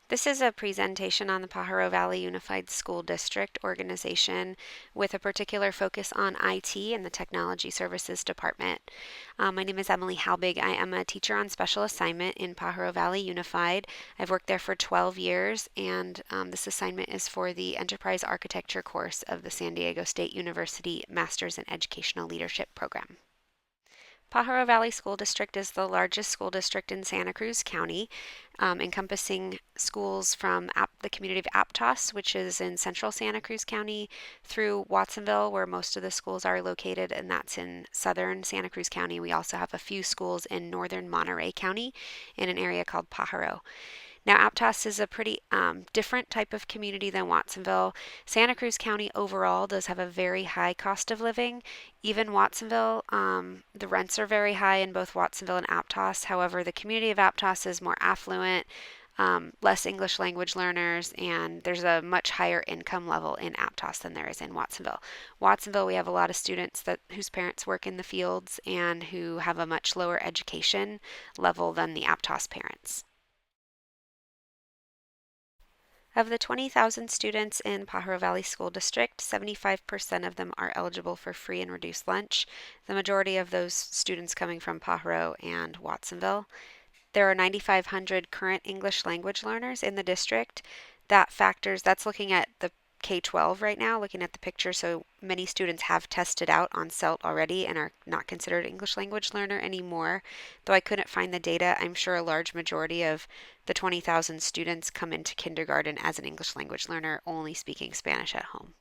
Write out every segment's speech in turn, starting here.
This is a presentation on the Pajaro Valley Unified School District organization with a particular focus on IT and the Technology Services Department. My name is Emily Halbig. I am a teacher on special assignment in Pajaro Valley Unified. I've worked there for 12 years, and this assignment is for the Enterprise Architecture course of the San Diego State University Masters in Educational Leadership program. Pajaro Valley School District is the largest school district in Santa Cruz County, encompassing schools from the community of Aptos, which is in central Santa Cruz County, through Watsonville, where most of the schools are located, and that's in southern Santa Cruz County. We also have a few schools in northern Monterey County in an area called Pajaro. Now, Aptos is a pretty different type of community than Watsonville. Santa Cruz County overall does have a very high cost of living. Even Watsonville, the rents are very high in both Watsonville and Aptos. However, the community of Aptos is more affluent, less English language learners, and there's a much higher income level in Aptos than there is in Watsonville. Watsonville, we have a lot of students whose parents work in the fields and who have a much lower education level than the Aptos parents. Of the 20,000 students in Pajaro Valley School District, 75% of them are eligible for free and reduced lunch, the majority of those students coming from Pajaro and Watsonville. There are 9,500 current English language learners in the district. That's looking at the K-12 right now, looking at the picture. So many students have tested out on CELT already and are not considered English language learner anymore. Though I couldn't find the data, I'm sure a large majority of the 20,000 students come into kindergarten as an English language learner, only speaking Spanish at home.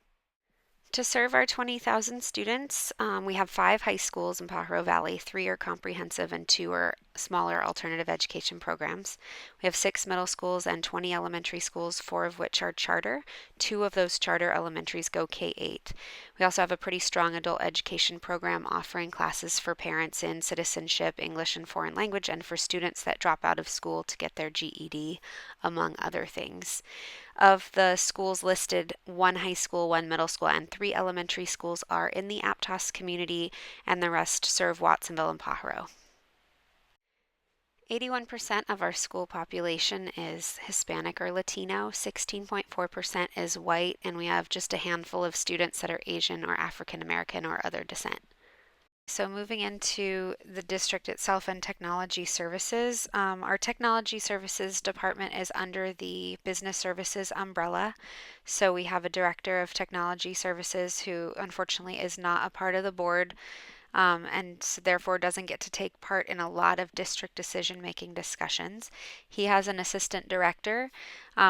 To serve our 20,000 students, we have 5 high schools in Pajaro Valley. 3 are comprehensive and 2 are smaller alternative education programs. We have 6 middle schools and 20 elementary schools, 4 of which are charter. 2 of those charter elementaries go K-8. We also have a pretty strong adult education program offering classes for parents in citizenship, English and foreign language, and for students that drop out of school to get their GED, among other things. Of the schools listed, 1 high school, 1 middle school, and 3 elementary schools are in the Aptos community, and the rest serve Watsonville and Pajaro. 81% of our school population is Hispanic or Latino, 16.4% is white, and we have just a handful of students that are Asian or African American or other descent. So moving into the district itself and technology services, our technology services department is under the business services umbrella. So we have a director of technology services who unfortunately is not a part of the board, and so therefore doesn't get to take part in a lot of district decision-making discussions. He has an assistant director.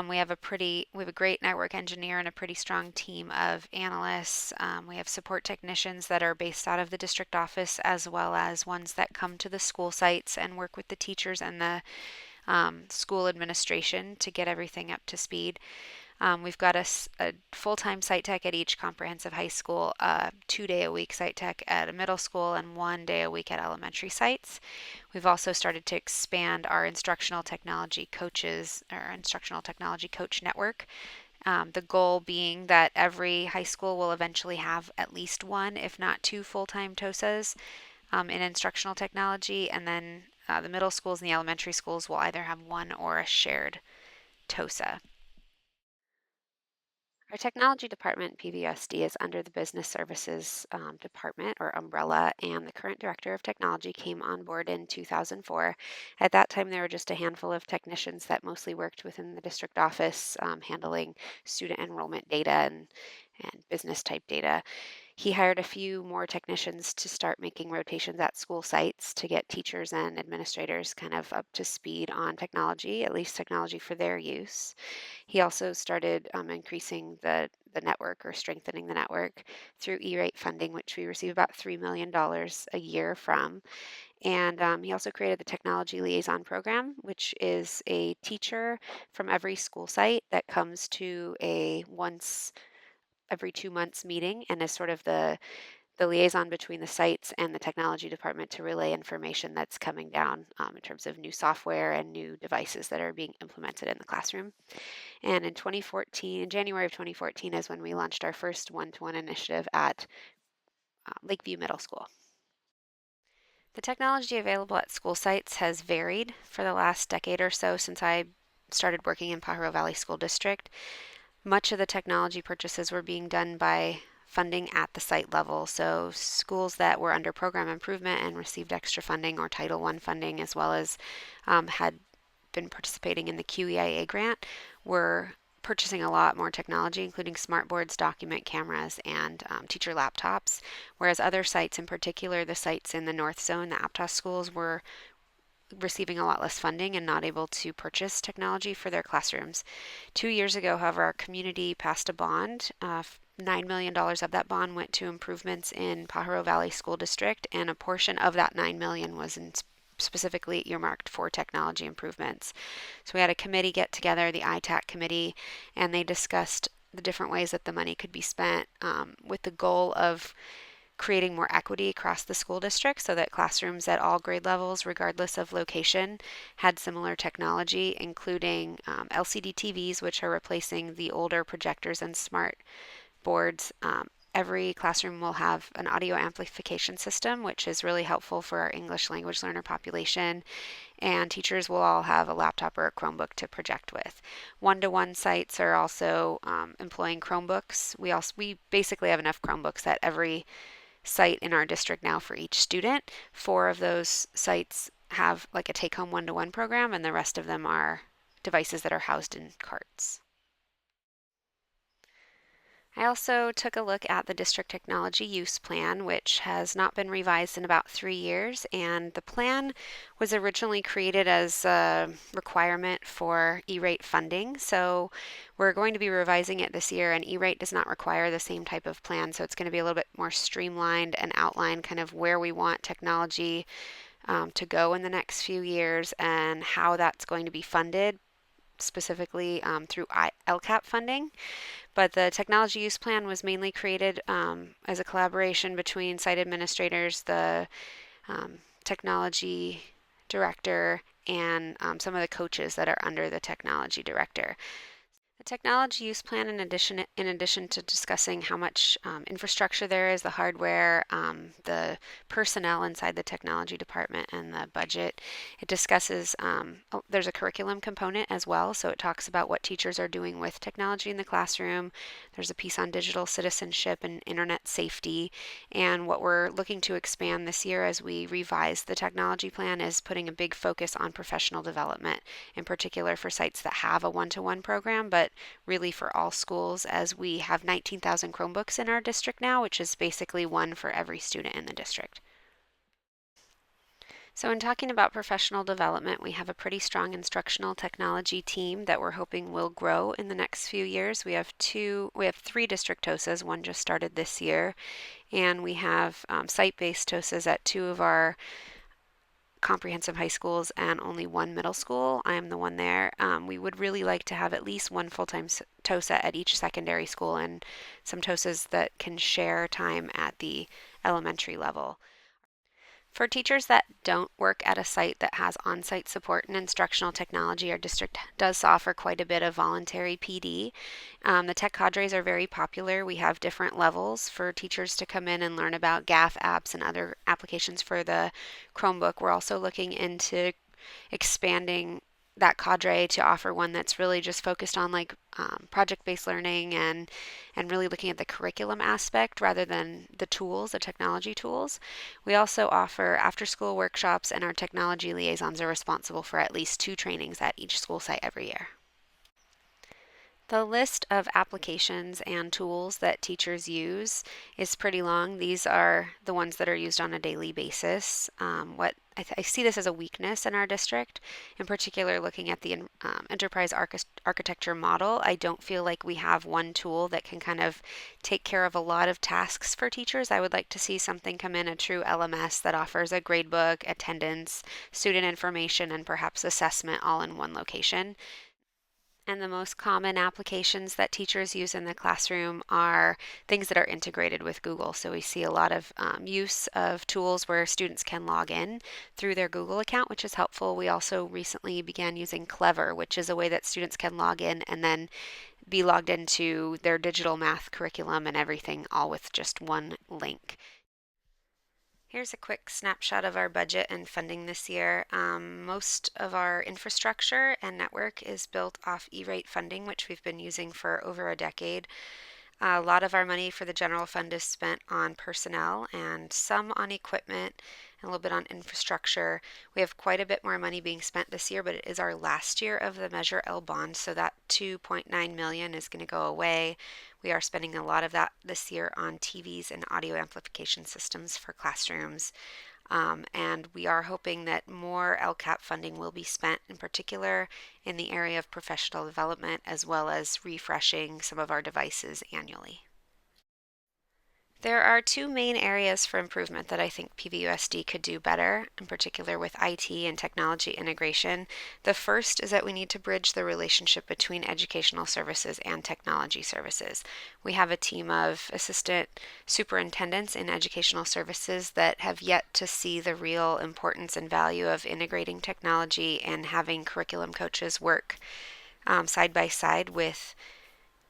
We have a great network engineer and a pretty strong team of analysts. We have support technicians that are based out of the district office, as well as ones that come to the school sites and work with the teachers and the school administration to get everything up to speed. We've got a full-time site tech at each comprehensive high school, a 2-day-a-week site tech at a middle school, and 1 day a week at elementary sites. We've also started to expand our instructional technology coach network. The goal being that every high school will eventually have at least 1, if not 2, full-time TOSAs in instructional technology, and then the middle schools and the elementary schools will either have 1 or a shared TOSA. Our technology department, PVUSD, is under the business services department or umbrella, and the current director of technology came on board in 2004. At that time, there were just a handful of technicians that mostly worked within the district office, handling student enrollment data and business type data. He hired a few more technicians to start making rotations at school sites to get teachers and administrators kind of up to speed on technology, at least technology for their use. He also started increasing the network or strengthening the network through E-rate funding, which we receive about $3 million a year from. And he also created the Technology Liaison Program, which is a teacher from every school site that comes to a once every 2 months meeting and is sort of the liaison between the sites and the technology department to relay information that's coming down in terms of new software and new devices that are being implemented in the classroom. And in January of 2014 is when we launched our first one-to-one initiative at Lakeview Middle School. The technology available at school sites has varied for the last decade or so since I started working in Pajaro Valley School District, much of the technology purchases were being done by funding at the site level. So schools that were under program improvement and received extra funding or Title I funding, as well as had been participating in the QEIA grant, were purchasing a lot more technology, including smart boards, document cameras, and teacher laptops. Whereas other sites, in particular the sites in the North Zone, the Aptos schools, were receiving a lot less funding and not able to purchase technology for their classrooms. 2 years ago, however, our community passed a bond. $9 million of that bond went to improvements in Pajaro Valley School District, and a portion of that $9 million was specifically earmarked for technology improvements. So we had a committee get together, the ITAC committee, and they discussed the different ways that the money could be spent, with the goal of creating more equity across the school district so that classrooms at all grade levels, regardless of location, had similar technology, including LCD TVs, which are replacing the older projectors and smart boards. Every classroom will have an audio amplification system, which is really helpful for our English language learner population, and teachers will all have a laptop or a Chromebook to project with. One-to-one sites are also employing Chromebooks. We basically have enough Chromebooks at every site in our district now for each student. 4 of those sites have like a take-home one-to-one program, and the rest of them are devices that are housed in carts. I also took a look at the district technology use plan, which has not been revised in about 3 years, and the plan was originally created as a requirement for E-rate funding. So we're going to be revising it this year, and E-rate does not require the same type of plan, so it's going to be a little bit more streamlined and outline kind of where we want technology to go in the next few years and how that's going to be funded, specifically through LCAP funding. But the technology use plan was mainly created as a collaboration between site administrators, the technology director, and some of the coaches that are under the technology director. The technology use plan, in addition to discussing how much infrastructure there is, the hardware, the personnel inside the technology department, and the budget, it discusses, there's a curriculum component as well. So it talks about what teachers are doing with technology in the classroom. There's a piece on digital citizenship and internet safety. And what we're looking to expand this year as we revise the technology plan is putting a big focus on professional development, in particular for sites that have a one-to-one program, but really for all schools, as we have 19,000 Chromebooks in our district now, which is basically one for every student in the district. So in talking about professional development, we have a pretty strong instructional technology team that we're hoping will grow in the next few years. We have 3 district TOSAs, one just started this year, and we have site-based TOSAs at 2 of our comprehensive high schools and only 1 middle school. I am the one there. We would really like to have at least 1 full-time TOSA at each secondary school, and some TOSAs that can share time at the elementary level. For teachers that don't work at a site that has on-site support and instructional technology, our district does offer quite a bit of voluntary PD. The tech cadres are very popular. We have different levels for teachers to come in and learn about GAF apps and other applications for the Chromebook. We're also looking into expanding that cadre to offer one that's really just focused on like project-based learning and really looking at the curriculum aspect rather than the tools, the technology tools. We also offer after-school workshops, and our technology liaisons are responsible for at least 2 trainings at each school site every year. The list of applications and tools that teachers use is pretty long. These are the ones that are used on a daily basis. I see this as a weakness in our district, in particular looking at the enterprise architecture model. I don't feel like we have one tool that can kind of take care of a lot of tasks for teachers. I would like to see something come in, a true LMS that offers a gradebook, attendance, student information, and perhaps assessment all in one location. And the most common applications that teachers use in the classroom are things that are integrated with Google. So we see a lot of use of tools where students can log in through their Google account, which is helpful. We also recently began using Clever, which is a way that students can log in and then be logged into their digital math curriculum and everything all with just one link. Here's a quick snapshot of our budget and funding this year. Most of our infrastructure and network is built off E-rate funding, which we've been using for over a decade. A lot of our money for the general fund is spent on personnel and some on equipment and a little bit on infrastructure. We have quite a bit more money being spent this year, but it is our last year of the Measure L bond, so that 2.9 million is going to go away. We are spending a lot of that this year on TVs and audio amplification systems for classrooms. And we are hoping that more LCAP funding will be spent, in particular in the area of professional development, as well as refreshing some of our devices annually. There are two main areas for improvement that I think PVUSD could do better, in particular with IT and technology integration. The first is that we need to bridge the relationship between educational services and technology services. We have a team of assistant superintendents in educational services that have yet to see the real importance and value of integrating technology and having curriculum coaches work side by side with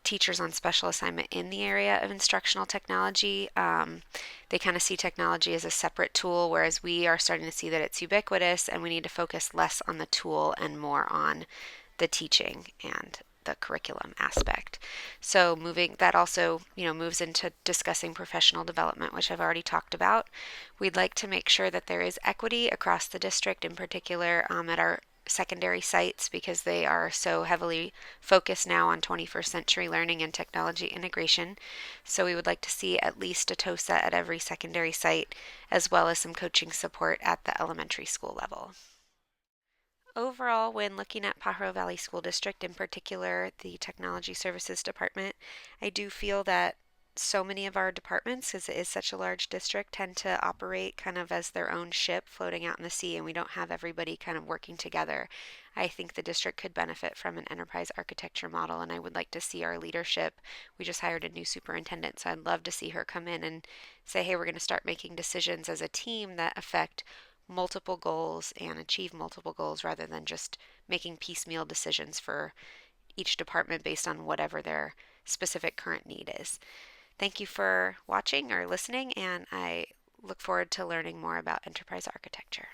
teachers on special assignment in the area of instructional technology. They kind of see technology as a separate tool, whereas we are starting to see that it's ubiquitous and we need to focus less on the tool and more on the teaching and the curriculum aspect. So moving that also, moves into discussing professional development, which I've already talked about. We'd like to make sure that there is equity across the district, in particular at our secondary sites, because they are so heavily focused now on 21st century learning and technology integration. So we would like to see at least a TOSA at every secondary site, as well as some coaching support at the elementary school level. Overall, when looking at Pajaro Valley School District, in particular the Technology Services Department, I do feel that so many of our departments, because it is such a large district, tend to operate kind of as their own ship floating out in the sea, and we don't have everybody kind of working together. I think the district could benefit from an enterprise architecture model, and I would like to see our leadership. We just hired a new superintendent, so I'd love to see her come in and say, hey, we're going to start making decisions as a team that affect multiple goals and achieve multiple goals rather than just making piecemeal decisions for each department based on whatever their specific current need is. Thank you for watching or listening, and I look forward to learning more about enterprise architecture.